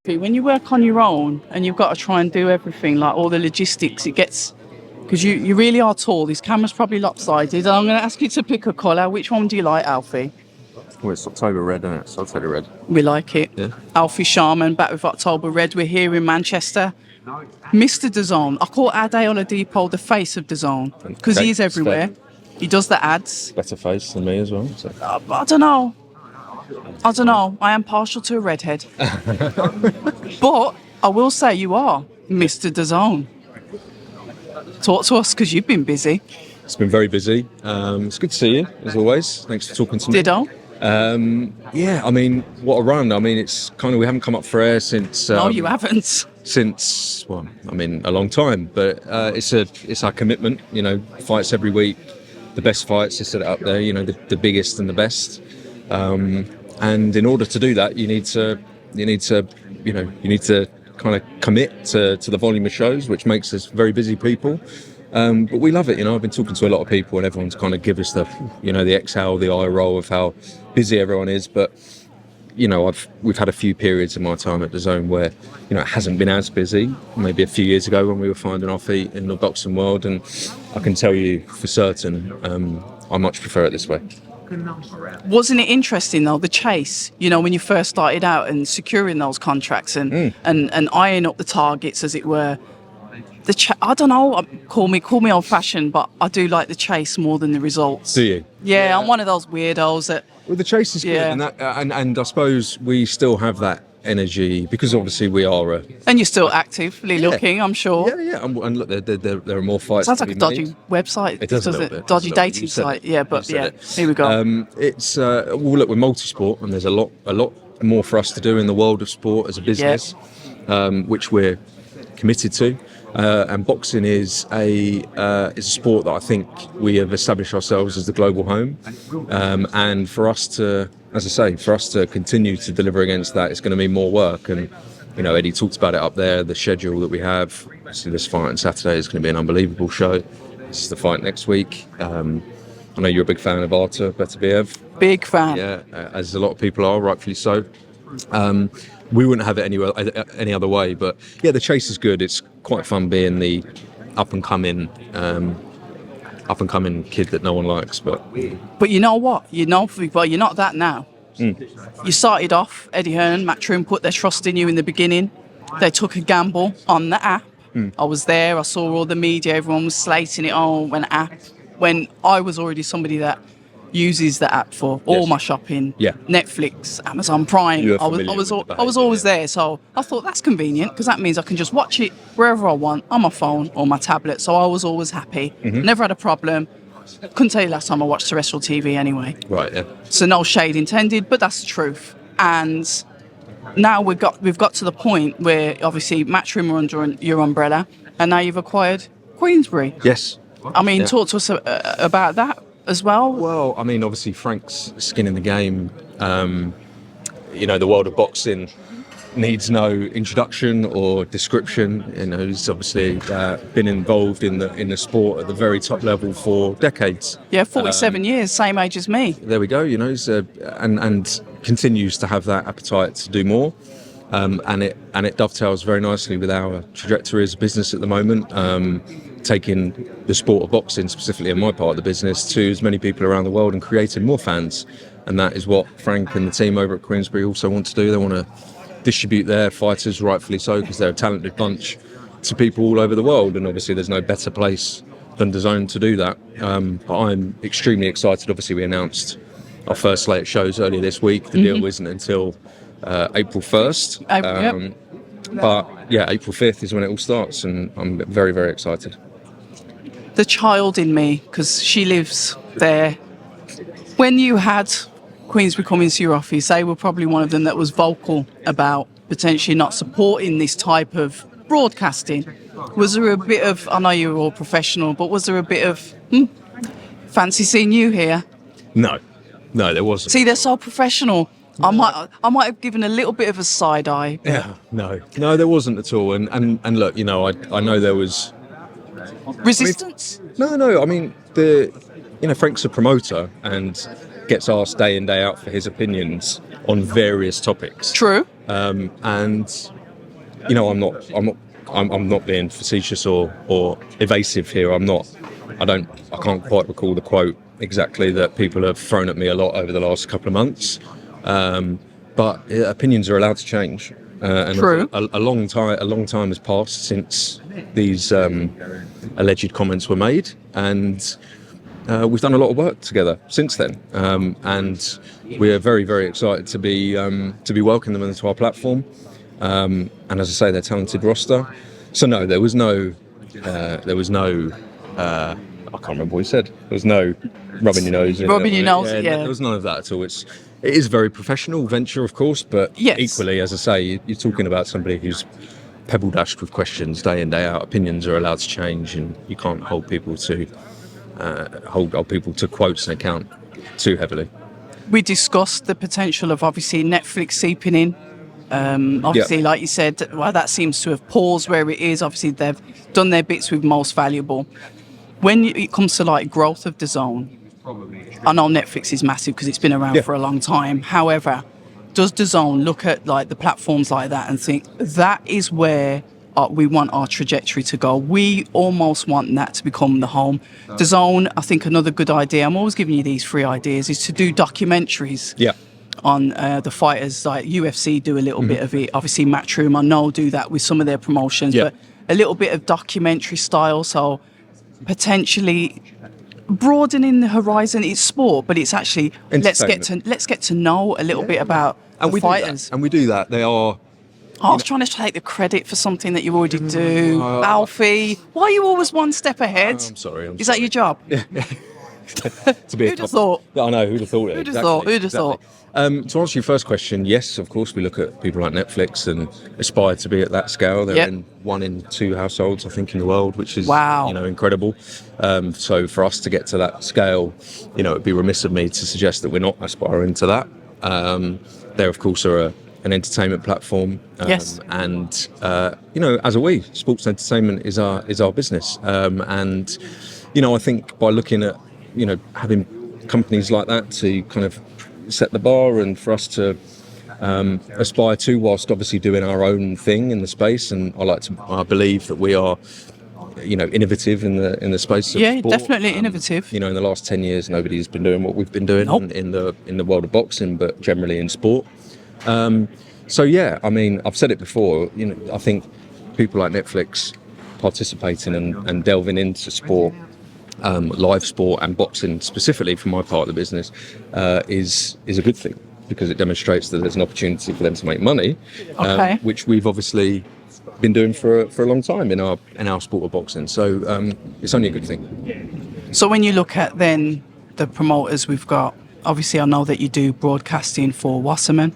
Alfie, when you work on your own and you've got to try and do everything, like all the logistics, it gets... Because you really are tall. This camera's probably lopsided. And I'm going to ask you to pick a colour. Which one do you like, Alfie? Well, it's October Red, isn't it? So I'll take the red. We like it. Yeah. Alfie Sharman, back with October Red. We're here in Manchester. Mr. Dazn. I call Ade Oladipo the face of Dazn because he's everywhere. He does the ads. Better face than me as well. So. I don't know. I am partial to a redhead. But I will say you are Mr. Dazn. Talk to us because you've been busy. It's been very busy. It's good to see you, as always. Thanks for talking to me. Ditto. Yeah, I mean, what a run. I mean, it's kind of, we haven't come up for air since... No, you haven't. Since, well, I mean, a long time. But it's our commitment, you know, fights every week. The best fights, just set it up there, you know, the biggest and the best. And in order to do that, you need to kind of commit to the volume of shows, which makes us very busy people. But we love it, you know. I've been talking to a lot of people, and everyone's kind of give us the, you know, the exhale, the eye roll of how busy everyone is. But you know, we've had a few periods in my time at DAZN where, you know, it hasn't been as busy. Maybe a few years ago when we were finding our feet in the boxing world, and I can tell you for certain, I much prefer it this way. Wasn't it interesting though, the chase, you know, when you first started out and securing those contracts and eyeing up the targets, as it were? I don't know, call me old fashioned, but I do like the chase more than the results. Do you? Yeah, I'm one of those weirdos that... Well, the chase is good, and I suppose we still have that energy because obviously we are and you're still actively looking, I'm sure. Yeah, and look, there are more fights. Sounds like a dodgy website. It does a little bit. Dodgy dating site. Yeah, but yeah, here we go. It's well, look, we're multi-sport, and there's a lot more for us to do in the world of sport as a business, which we're committed to. And boxing is a sport that I think we have established ourselves as the global home. And for us to, as I say, continue to deliver against that, it's going to mean more work. And, you know, Eddie talked about it up there, the schedule that we have. See, this fight on Saturday is going to be an unbelievable show. This is the fight next week. I know you're a big fan of Artur Beterbiev. Big fan. Yeah, as a lot of people are, rightfully so. We wouldn't have it any other way, but yeah, the chase is good. It's quite fun being the up and coming kid that no one likes. But you know what? You're not that now. You started off, Eddie Hearn, Matchroom put their trust in you in the beginning. They took a gamble on the app. I was there. I saw all the media. Everyone was slating it on when I was already somebody that uses the app for all my shopping. Netflix, Amazon Prime. I was always there, so I thought that's convenient because that means I can just watch it wherever I want on my phone or my tablet. So I was always happy. Never had a problem. Couldn't tell you last time I watched terrestrial TV anyway. Right. Yeah. So no shade intended, but that's the truth. And now we've got to the point where obviously Matchroom are under your umbrella, and now you've acquired Queensberry. Yes. I mean, talk to us about that as well. Well, I mean, obviously Frank's skin in the game. You know, the world of boxing needs no introduction or description. You know, he's obviously been involved in the sport at the very top level for decades. Yeah, 47 years, same age as me. There we go. You know, he's, and continues to have that appetite to do more. And it dovetails very nicely with our trajectory as a business at the moment, taking the sport of boxing, specifically in my part of the business, to as many people around the world and creating more fans. And that is what Frank and the team over at Queensberry also want to do. They want to distribute their fighters, rightfully so, because they're a talented bunch, to people all over the world. And obviously there's no better place than DAZN to do that. But I'm extremely excited. Obviously we announced our first slate of shows earlier this week. The deal isn't until April 1st. But yeah, April 5th is when it all starts, and I'm very, very excited. The child in me, because she lives there. When you had Queensberry come into your office, they were probably one of them that was vocal about potentially not supporting this type of broadcasting. Was there a bit of, I know you're all professional, but was there a bit of, fancy seeing you here? No, there wasn't. See, they're so professional. I might have given a little bit of a side eye. Yeah, no, there wasn't at all. And look, you know, I know there was resistance. No. I mean, Frank's a promoter, and gets asked day in day out for his opinions on various topics. True. And you know, I'm not being facetious or evasive here. I can't quite recall the quote exactly that people have thrown at me a lot over the last couple of months. But opinions are allowed to change. And True. A long time has passed since these alleged comments were made, and we've done a lot of work together since then. And we are very, very excited to be welcoming them into our platform. And as I say, they're talented roster. So no, there was no. I can't remember what he said. There was no rubbing your nose. Rubbing your nose, yeah. There was none of that at all. It is a very professional venture, of course, but yes. Equally, as I say, you're talking about somebody who's pebble dashed with questions day in, day out. Opinions are allowed to change, and you can't hold people to quotes and account too heavily. We discussed the potential of obviously Netflix seeping in. Obviously, like you said, well, that seems to have paused where it is. Obviously, they've done their bits with Most Valuable. When it comes to like growth of DAZN, I know Netflix is massive because it's been around for a long time. However, does DAZN look at like the platforms like that and think that is where we want our trajectory to go? We almost want that to become the home. DAZN, I think another good idea, I'm always giving you these free ideas, is to do documentaries on the fighters. Like UFC do a little bit of it. Obviously, Matchroom, I know, do that with some of their promotions, but a little bit of documentary style. So potentially broadening the horizon. It's sport, but it's actually let's get to know a little bit about the fighters. And we do that. They are. I was trying to take the credit for something that you already do. Alfie, why are you always one step ahead? I'm sorry. Is that your job? Yeah. To be Who'd have thought? I know, who'd have thought it? Who'd have thought? Who'd have thought? To answer your first question, yes, of course, we look at people like Netflix and aspire to be at that scale. They're in 1 in 2 households, I think, in the world, which is incredible. So for us to get to that scale, it'd be remiss of me to suggest that we're not aspiring to that. They, of course, are an entertainment platform. Yes. And, as are we. Sports entertainment is our business. And, I think by looking at, having companies like that to kind of set the bar and for us to aspire to, whilst obviously doing our own thing in the space. And I believe that we are, innovative in the space of sport. Yeah, definitely innovative. In the last 10 years, nobody's been doing what we've been doing in the world of boxing, but generally in sport. So yeah, I mean, I've said it before. I think people like Netflix participating and delving into sport, live sport and boxing specifically for my part of the business, is a good thing, because it demonstrates that there's an opportunity for them to make money, which we've obviously been doing for a long time in our sport of boxing. So it's only a good thing. So when you look at then the promoters we've got, obviously I know that you do broadcasting for Wasserman.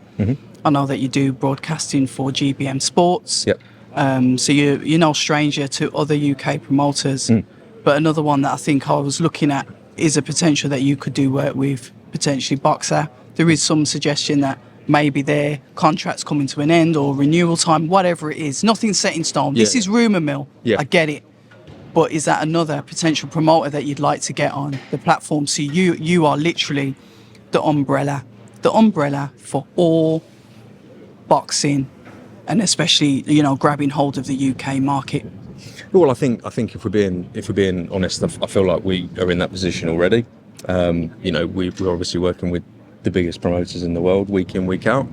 I know that you do broadcasting for GBM Sports. So you're no stranger to other UK promoters. But another one that I think I was looking at is a potential that you could do work with, potentially Boxer. There is some suggestion that maybe their contract's coming to an end or renewal time, whatever it is. Nothing's set in stone. This is rumour mill. I get it. But is that another potential promoter that you'd like to get on the platform? So you are literally the umbrella for all boxing, and especially grabbing hold of the UK market. Well, I think if we're being honest, I feel like we are in that position already. We're obviously working with the biggest promoters in the world week in, week out.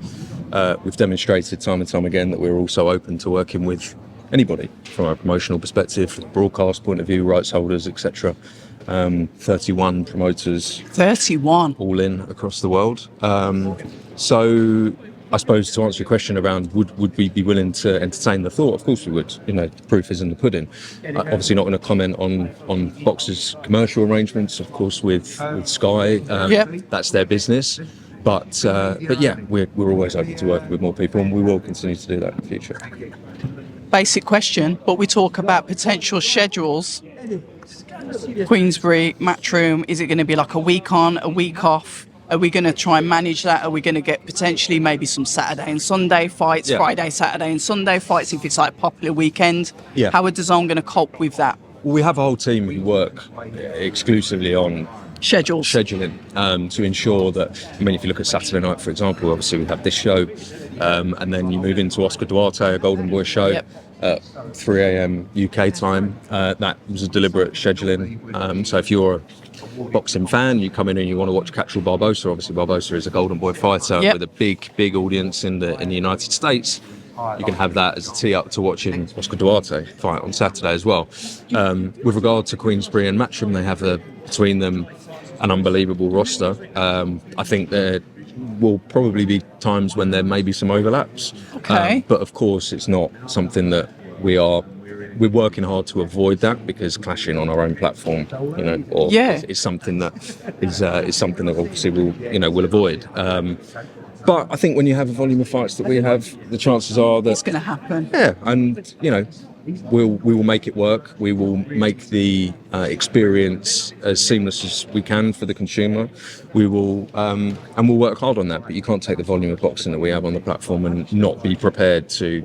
We've demonstrated time and time again that we're also open to working with anybody from a promotional perspective, broadcast point of view, rights holders, etc. 31 promoters. 31? All in across the world. So I suppose to answer your question around would we be willing to entertain the thought, of course we would. The proof is in the pudding. Obviously not going to comment on Boxer's commercial arrangements, of course, with Sky. That's their business. But yeah, we're always open to working with more people, and we will continue to do that in the future. Basic question, but we talk about potential schedules. Queensberry, Matchroom, is it going to be like a week on, a week off? Are we going to try and manage that? Are we going to get potentially maybe some Saturday and Sunday fights, Friday, Saturday and Sunday fights if it's like a popular weekend? How are DAZN going to cope with that? Well, we have a whole team who work exclusively on scheduling to ensure that, I mean, if you look at Saturday night, for example, obviously we have this show, and then you move into Oscar Duarte, a Golden Boy show, Yep. at 3 a.m. UK time. That was a deliberate scheduling. So if you're a boxing fan, you come in and you want to watch Catril Barbosa. Obviously, Barbosa is a Golden Boy fighter Yep. with a big audience in the United States. You can have that as a tee up to watching Oscar Duarte fight on Saturday as well. With regard to Queensberry and Matchroom, they have between them an unbelievable roster. I think there will probably be times when there may be some overlaps. Okay. But of course, it's not something that we're working hard to avoid that, because clashing on our own platform, is something that is something that obviously we'll avoid. But I think when you have a volume of fights that we have, the chances are that it's going to happen. Yeah, and we will make it work. We will make the experience as seamless as we can for the consumer. We will, and we'll work hard on that. But you can't take the volume of boxing that we have on the platform and not be prepared to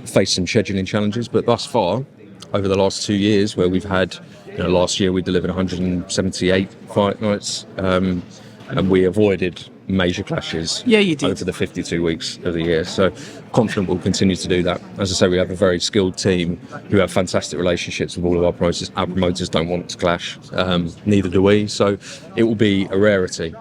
face some scheduling challenges. But thus far, over the last 2 years, where we've had, last year we delivered 178 fight nights, and we avoided major clashes over the 52 weeks of the year. So confident we'll continue to do that. As I say, we have a very skilled team who have fantastic relationships with all of our promoters. Our promoters don't want to clash, neither do we. So it will be a rarity.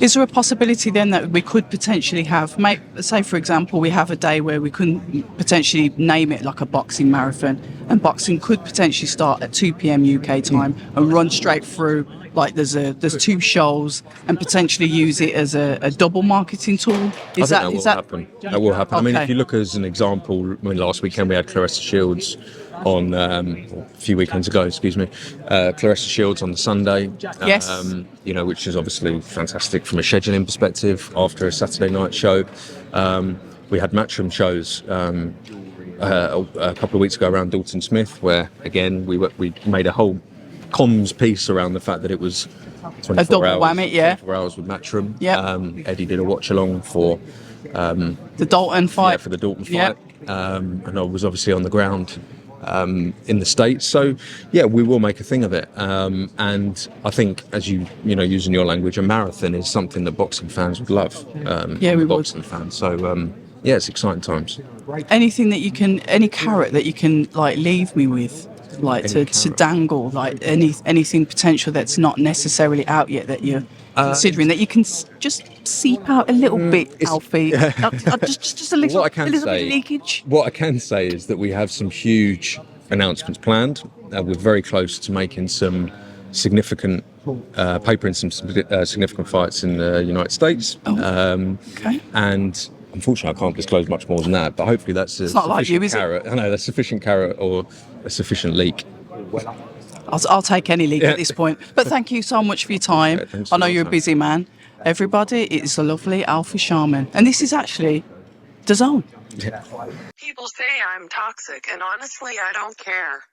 Is there a possibility then that we could potentially have, say for example, we have a day where we couldn't potentially name it like a boxing marathon, and boxing could potentially start at 2 p.m. UK time and run straight through, like there's 2 shows, and potentially use it as a double marketing tool? I think that will happen. That will happen. Okay. I mean, if you look as an example, last weekend we had Claressa Shields on, a few weekends ago, Claressa Shields on the Sunday. Yes. Which is obviously fantastic from a scheduling perspective after a Saturday night show. We had Matchroom shows a couple of weeks ago around Dalton Smith, where again we made a whole comms piece around the fact that it was 24 a double hours, whammy, 24 hours with Matchroom. Yep. Eddie did a watch along for the Dalton fight. Yeah, for the Dalton fight. Yep. And I was obviously on the ground in the States. So yeah, we will make a thing of it. And I think, as using your language, a marathon is something that boxing fans would love. We boxing fans. So it's exciting times. Anything that any carrot that you can like leave me with, like to dangle, like anything potential that's not necessarily out yet that you're considering, that you can just seep out a little bit, Alfie. Just a little bit of leakage. What I can say is that we have some huge announcements planned. We're very close to making some significant paper in some significant fights in the United States. Okay. And unfortunately, I can't disclose much more than that. But hopefully, that's a sufficient carrot. I know that's sufficient carrot or a sufficient leak. I'll take any leak at this point. But thank you so much for your time. I know you're a busy man. Everybody, it's the lovely Alfie Sharman. And this is actually Dazn. People say I'm toxic, and honestly, I don't care.